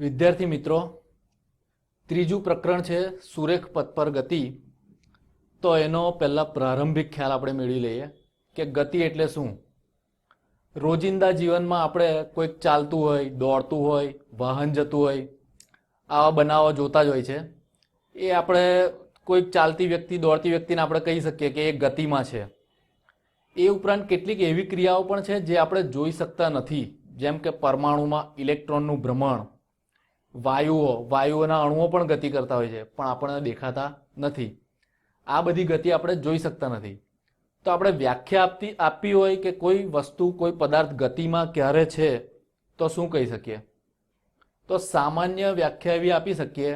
વિદ્યાર્થી મિત્રો, ત્રીજું પ્રકરણ છે સુરેખ પથ પર ગતિ. તો એનો પહેલા પ્રારંભિક ખ્યાલ આપણે મેળવી લઈએ કે ગતિ એટલે શું. રોજિંદા જીવનમાં આપણે કોઈક ચાલતું હોય, દોડતું હોય, વાહન જતું હોય, આવા બનાવો જોતા જ હોય છે. એ આપણે કોઈક ચાલતી વ્યક્તિ, દોડતી વ્યક્તિને આપણે કહી શકીએ કે એ ગતિમાં છે. એ ઉપરાંત કેટલીક એવી ક્રિયાઓ પણ છે જે આપણે જોઈ શકતા નથી, જેમ કે પરમાણુમાં ઇલેક્ટ્રોનનું ભ્રમણ, વાયુઓના અણુઓ પણ ગતિ કરતા હોય છે પણ આપણને દેખાતા નથી. આ બધી ગતિ આપણે જોઈ શકતા નથી. તો આપણે વ્યાખ્યા આપવી હોય કે કોઈ વસ્તુ, કોઈ પદાર્થ ગતિમાં ક્યારે છે તો શું કહી શકીએ? તો સામાન્ય વ્યાખ્યા એવી આપી શકીએ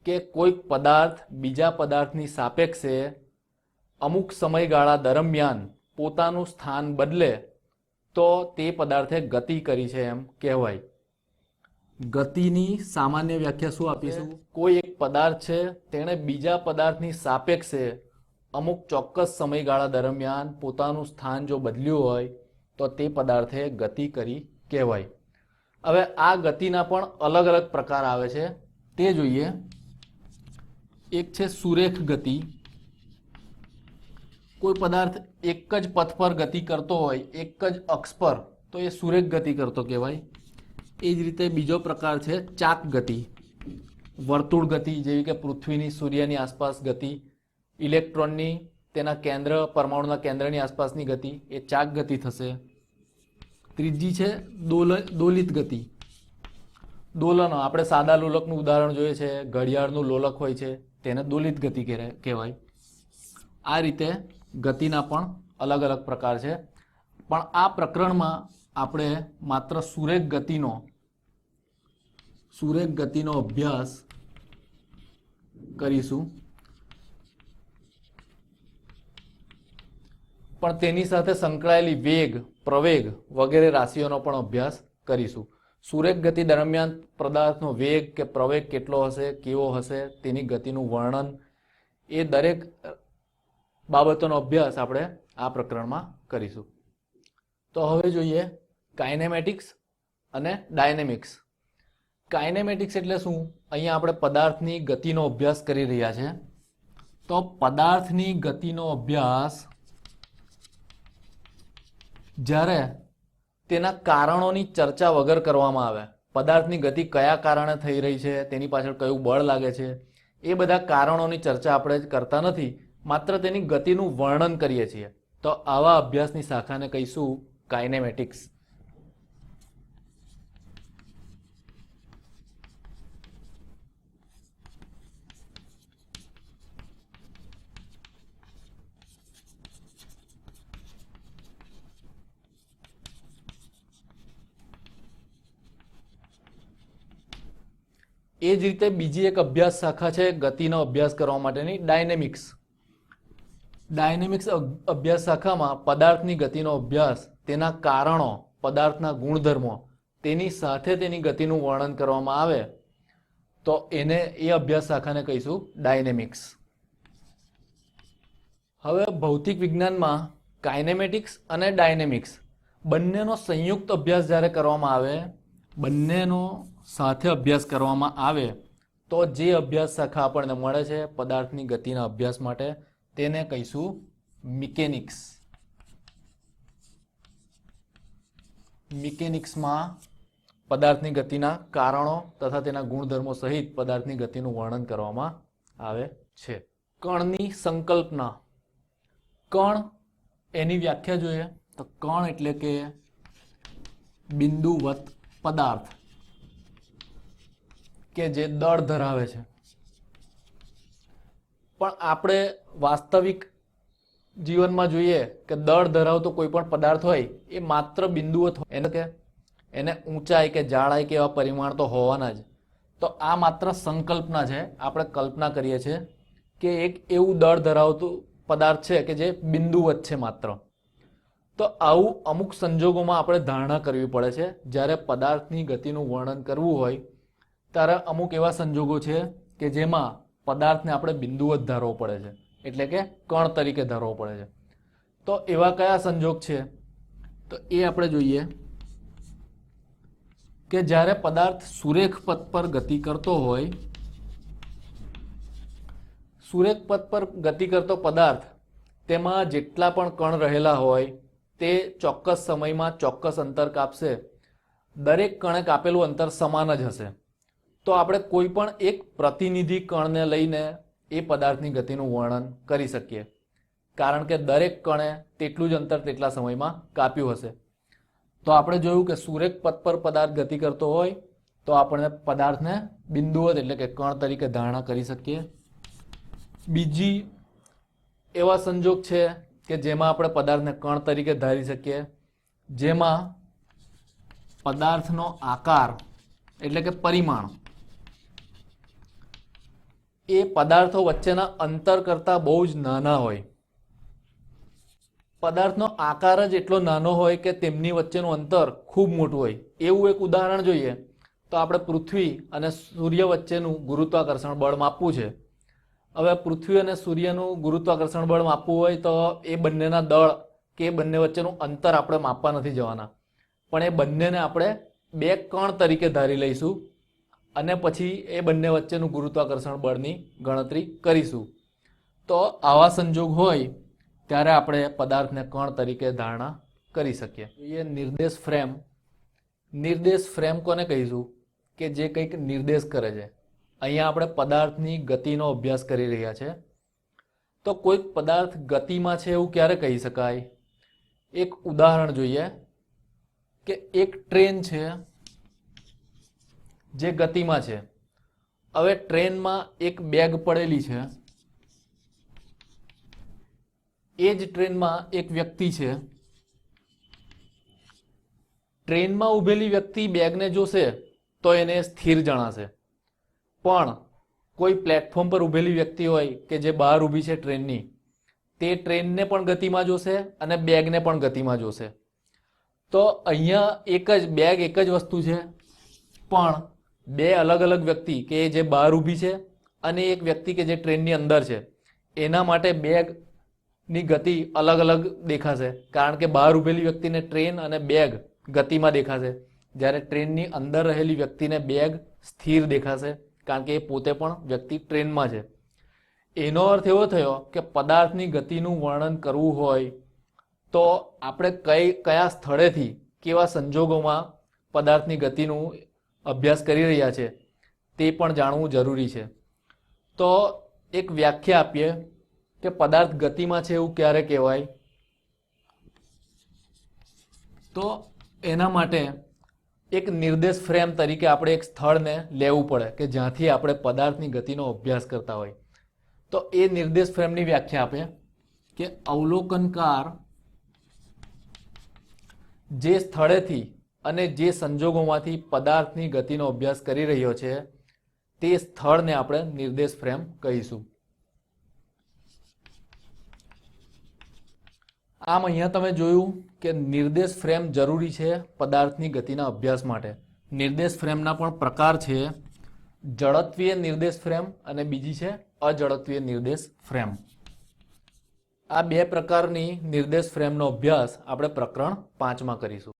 કે કોઈક પદાર્થ બીજા પદાર્થની સાપેક્ષે અમુક સમયગાળા દરમિયાન પોતાનું સ્થાન બદલે તો તે પદાર્થે ગતિ કરી છે એમ કહેવાય. ગતિની સામાન્ય વ્યાખ્યા શું આપીશું? કોઈ એક પદાર્થ છે, તેણે બીજા પદાર્થની સાપેક્ષે અમુક ચોક્કસ સમયગાળા દરમિયાન પોતાનું સ્થાન જો બદલ્યું હોય તો તે પદાર્થે ગતિ કરી કહેવાય. હવે આ ગતિના પણ અલગ અલગ પ્રકાર આવે છે, તે જોઈએ. એક છે સુરેખ ગતિ. કોઈ પદાર્થ એક જ પથ પર ગતિ કરતો હોય, એક જ અક્ષ પર, તો એ સુરેખ ગતિ કરતો કહેવાય. એ જ રીતે બીજો પ્રકાર છે ચાક ગતિ. વર્તુળ ગતિ, જેવી કે પૃથ્વીની, સૂર્યની આસપાસ ગતિ, ઇલેક્ટ્રોનની તેના કેન્દ્ર, પરમાણુના કેન્દ્રની આસપાસની ગતિ, એ ચાક ગતિ થશે. ત્રીજી છે દોલિત ગતિ. દોલનો, આપણે સાદા લોલકનું ઉદાહરણ જોઈએ છે, ઘડિયાળનું લોલક હોય છે, તેને દોલિત ગતિ કહેવાય. આ રીતે ગતિના પણ અલગ અલગ પ્રકાર છે. પણ આ પ્રકરણમાં આપણે માત્ર સુરેખ ગતિનો અભ્યાસ કરીશું, પણ તેની સાથે સંકળાયેલી વેગ, પ્રવેગ વગેરે રાશિઓનો પણ અભ્યાસ કરીશું. સુરેખ ગતિ દરમિયાન પદાર્થનો વેગ કે પ્રવેગ કેટલો હશે, કેવો હશે, તેની ગતિનું વર્ણન, એ દરેક બાબતોનો અભ્યાસ આપણે આ પ્રકરણમાં કરીશું. તો હવે જોઈએ કાઇનેમેટિક્સ અને ડાયનેમિક્સ. કાઇનેમેટિક્સ એટલે શું? અહીંયા આપણે પદાર્થની ગતિનો અભ્યાસ કરી રહ્યા છે. તો પદાર્થની ગતિનો અભ્યાસ જ્યારે તેના કારણોની ચર્ચા વગર કરવામાં આવે, પદાર્થની ગતિ કયા કારણે થઈ રહી છે, તેની પાછળ કયું બળ લાગે છે, એ બધા કારણોની ચર્ચા આપણે કરતા નથી, માત્ર તેની ગતિનું વર્ણન કરીએ છીએ, તો આવા અભ્યાસની શાખાને કહીશું કાઇનેમેટિક્સ. એ જ રીતે બીજી એક અભ્યાસ શાખા છે ગતિનો અભ્યાસ કરવા માટેની, ડાયનેમિક્સ. ડાયનેમિક્સ અભ્યાસ શાખામાં પદાર્થની ગતિનો અભ્યાસ, તેના કારણો, પદાર્થના ગુણધર્મો, તેની સાથે તેની ગતિનું વર્ણન કરવામાં આવે તો એ અભ્યાસ શાખાને કહીશું ડાયનેમિક્સ. હવે ભૌતિક વિજ્ઞાનમાં કાઇનેમેટિક્સ અને ડાયનેમિક્સ બંનેનો સંયુક્ત અભ્યાસ જ્યારે કરવામાં આવે, બંનેનો સાથે અભ્યાસ કરવામાં આવે તો જે અભ્યાસ શાખા આપણને મળે છે પદાર્થની ગતિના અભ્યાસ માટે, તેને કહીશું મિકેનિક્સ. મિકેનિક્સમાં પદાર્થની ગતિના કારણો તથા તેના ગુણધર્મો સહિત પદાર્થની ગતિનું વર્ણન કરવામાં આવે છે. કણની સંકલ્પના. કણ, એની વ્યાખ્યા જોઈએ તો કણ એટલે કે બિંદુવત પદાર્થ કે જે દળ ધરાવે છે. પણ આપણે વાસ્તવિક જીવનમાં જોઈએ કે દળ ધરાવતો કોઈ પણ પદાર્થ હોય એ માત્ર બિંદુવત હોય, એટલે કે એને ઊંચાઈ કે જાડાઈ કે એવા પરિમાણ તો હોવાના જ. તો આ માત્ર સંકલ્પના છે, આપણે કલ્પના કરીએ છીએ કે એક એવું દળ ધરાવતું પદાર્થ છે કે જે બિંદુવત છે માત્ર. તો આવું અમુક સંજોગોમાં આપણે ધારણા કરવી પડે છે. જ્યારે પદાર્થની ગતિનું વર્ણન કરવું હોય ત્યારે અમુક એવા સંજોગો છે કે જેમાં પદાર્થને આપણે બિંદુવત ધારવો પડે છે, એટલે કે કણ તરીકે ધારવો પડે છે. તો એવા કયા સંજોગ છે? તો એ આપણે જોઈએ કે જ્યારે પદાર્થ સુરેખ પથ પર ગતિ કરતો હોય, સુરેખ પથ પર ગતિ કરતો પદાર્થ, તેમાં જેટલા પણ કણ રહેલા હોય તે ચોક્કસ સમયમાં ચોક્કસ અંતર કાપશે. દરેક કણે કાપેલું અંતર સમાન જ હશે. તો આપણે કોઈ પણ એક પ્રતિનિધિ કણને લઈને એ પદાર્થની ગતિનું વર્ણન કરી શકીએ, કારણ કે દરેક કણે તેટલું જ અંતર તેટલા સમયમાં કાપ્યું હશે. તો આપણે જોયું કે સુરેખ પથ પર પદાર્થ ગતિ કરતો હોય તો આપણે પદાર્થને બિંદુવત એટલે કે કણ તરીકે ધારણા કરી શકીએ. બીજી એવા સંજોગ છે કે જેમાં આપણે પદાર્થને કણ તરીકે ધારી શકીએ, જેમાં પદાર્થનો આકાર એટલે કે પરિમાણ એ પદાર્થો વચ્ચેના અંતર કરતાં બહુ જ નાના હોય. પદાર્થનો આકાર જ એટલો નાનો હોય કે તેમની વચ્ચેનું અંતર ખૂબ મોટું હોય. એવું એક ઉદાહરણ જોઈએ તો આપણે પૃથ્વી અને સૂર્ય વચ્ચેનું ગુરુત્વાકર્ષણ બળ માપવું છે. હવે પૃથ્વી અને સૂર્યનું ગુરુત્વાકર્ષણ બળ માપવું હોય તો એ બંનેના દળ કે એ બંને વચ્ચેનું અંતર આપણે માપવા નથી જવાના, પણ એ બંનેને આપણે બે કણ તરીકે ધારી લઈશું અને પછી એ બંને વચ્ચેનું ગુરુત્વાકર્ષણ બળની ગણતરી કરીશું. તો આવા સંજોગ હોય ત્યારે આપણે પદાર્થને કણ તરીકે ધારણા કરી શકીએ. એ નિર્દેશ ફ્રેમ. નિર્દેશ ફ્રેમ કોને કહીશું? કે જે કંઈક નિર્દેશ કરે છે. અહીંયા આપણે પદાર્થની ગતિનો અભ્યાસ કરી રહ્યા છે. તો કોઈક પદાર્થ ગતિમાં છે એવું ક્યારે કહી શકાય? એક ઉદાહરણ જોઈએ કે એક ટ્રેન છે જે ગતિમાં છે. હવે ટ્રેનમાં એક બેગ પડેલી છે. એ જ ટ્રેનમાં એક વ્યક્તિ છે. ટ્રેનમાં ઊભેલી વ્યક્તિ બેગને જોશે તો એને સ્થિર જણાશે, પણ કોઈ પ્લેટફોર્મ પર ઊભેલી વ્યક્તિ હોય કે જે બહાર ઊભી છે ટ્રેનની, તે ટ્રેનને પણ ગતિમાં જોશે અને બેગને પણ ગતિમાં જોશે. તો અહીંયા એક જ બેગ એક જ વસ્તુ છે, પણ બે અલગ અલગ વ્યક્તિ કે જે બહાર ઊભી છે અને એક વ્યક્તિ કે જે ટ્રેનની અંદર છે, એના માટે બેગની ગતિ અલગ અલગ દેખાશે, કારણ કે બહાર ઊભેલી વ્યક્તિને ટ્રેન અને બેગ ગતિમાં દેખાશે, જ્યારે ટ્રેનની અંદર રહેલી વ્યક્તિને બેગ સ્થિર દેખાશે, કારણ કે એ પોતે પણ વ્યક્તિ ટ્રેનમાં છે. એનો અર્થ એવો થયો કે પદાર્થની ગતિનું વર્ણન કરવું હોય તો આપણે કયા સ્થળેથી કેવા સંજોગોમાં પદાર્થની ગતિનું અભ્યાસ કરી રહ્યા છે તે પણ જાણવું જરૂરી છે. તો એક વ્યાખ્યા આપીએ કે પદાર્થ ગતિમાં છે એવું ક્યારે કહેવાય? તો એના માટે એક નિર્દેશ ફ્રેમ તરીકે આપણે એક સ્થળને લેવું પડે કે જ્યાંથી આપણે પદાર્થની ગતિનો અભ્યાસ કરતા હોય. તો એ નિર્દેશ ફ્રેમની વ્યાખ્યા આપે કે અવલોકનકાર જે સ્થળેથી અને જે સંજોગોમાંથી પદાર્થની ગતિનો અભ્યાસ કરી રહ્યો છે તે સ્થળને આપણે નિર્દેશ ફ્રેમ કહીશું. આમ અહીંયા તમે જોયું કે નિર્દેશ ફ્રેમ જરૂરી છે પદાર્થની ગતિના અભ્યાસ માટે. નિર્દેશ ફ્રેમના પણ પ્રકાર છે, જડત્વીય નિર્દેશ ફ્રેમ અને બીજી છે અજડત્વીય નિર્દેશ ફ્રેમ. આ બે પ્રકારની નિર્દેશ ફ્રેમનો અભ્યાસ આપણે પ્રકરણ 5માં કરીશું.